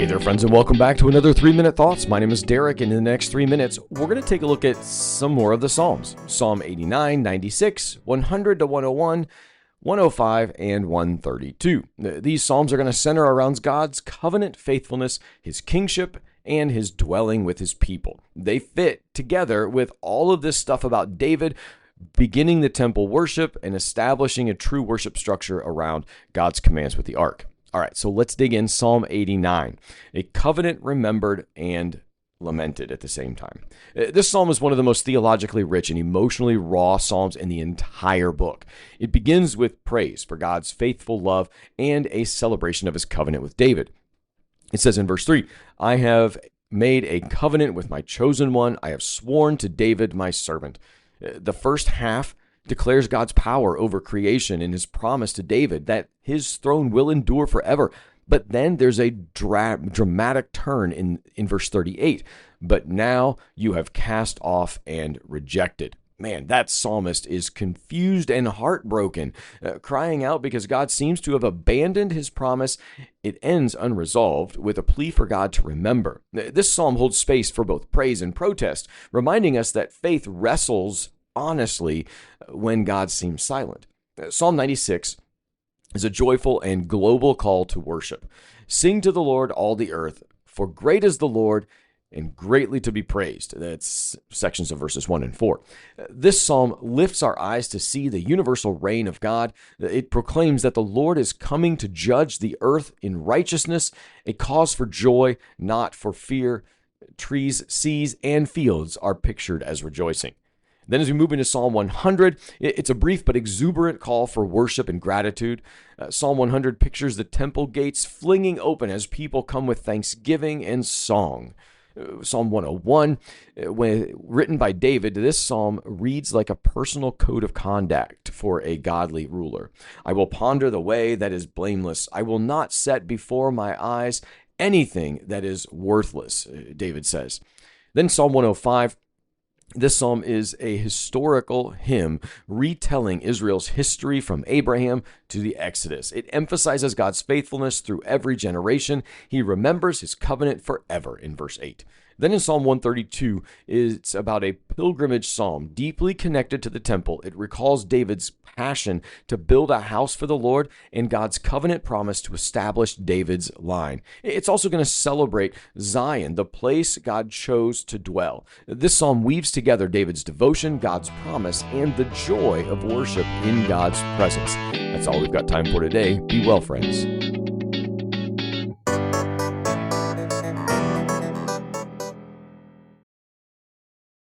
Hey there, friends, and welcome back to another 3-Minute Thoughts. My name is Derek, and in the next 3 minutes, we're going to take a look at some more of the Psalms. Psalm 89, 96, 100 to 101, 105, and 132. These Psalms are going to center around God's covenant faithfulness, His kingship, and His dwelling with His people. They fit together with all of this stuff about David beginning the temple worship and establishing a true worship structure around God's commands with the ark. All right, so let's dig in. Psalm 89, a covenant remembered and lamented at the same time. This psalm is one of the most theologically rich and emotionally raw psalms in the entire book. It begins with praise for God's faithful love and a celebration of His covenant with David. It says in verse 3, I have made a covenant with my chosen one. I have sworn to David, my servant. The first half declares God's power over creation and His promise to David that His throne will endure forever. But then there's a dramatic turn in verse 38. But now you have cast off and rejected. Man, that psalmist is confused and heartbroken, crying out because God seems to have abandoned His promise. It ends unresolved with a plea for God to remember. This psalm holds space for both praise and protest, reminding us that faith wrestles honestly when God seems silent. Psalm 96 is a joyful and global call to worship. Sing to the Lord, all the earth, for great is the Lord and greatly to be praised. That's sections of verses 1 and 4. This psalm lifts our eyes to see the universal reign of God. It proclaims that the Lord is coming to judge the earth in righteousness, a cause for joy, not for fear. Trees, seas, and fields are pictured as rejoicing. Then as we move into Psalm 100, it's a brief but exuberant call for worship and gratitude. Psalm 100 pictures the temple gates flinging open as people come with thanksgiving and song. Psalm 101, written by David, this psalm reads like a personal code of conduct for a godly ruler. I will ponder the way that is blameless. I will not set before my eyes anything that is worthless, David says. Then Psalm 105, this psalm is a historical hymn retelling Israel's history from Abraham to the Exodus. It emphasizes God's faithfulness through every generation. He remembers His covenant forever in verse 8. Then in Psalm 132, it's about a pilgrimage psalm deeply connected to the temple. It recalls David's passion to build a house for the Lord and God's covenant promise to establish David's line. It's also going to celebrate Zion, the place God chose to dwell. This psalm weaves together David's devotion, God's promise, and the joy of worship in God's presence. That's all we've got time for today. Be well, friends.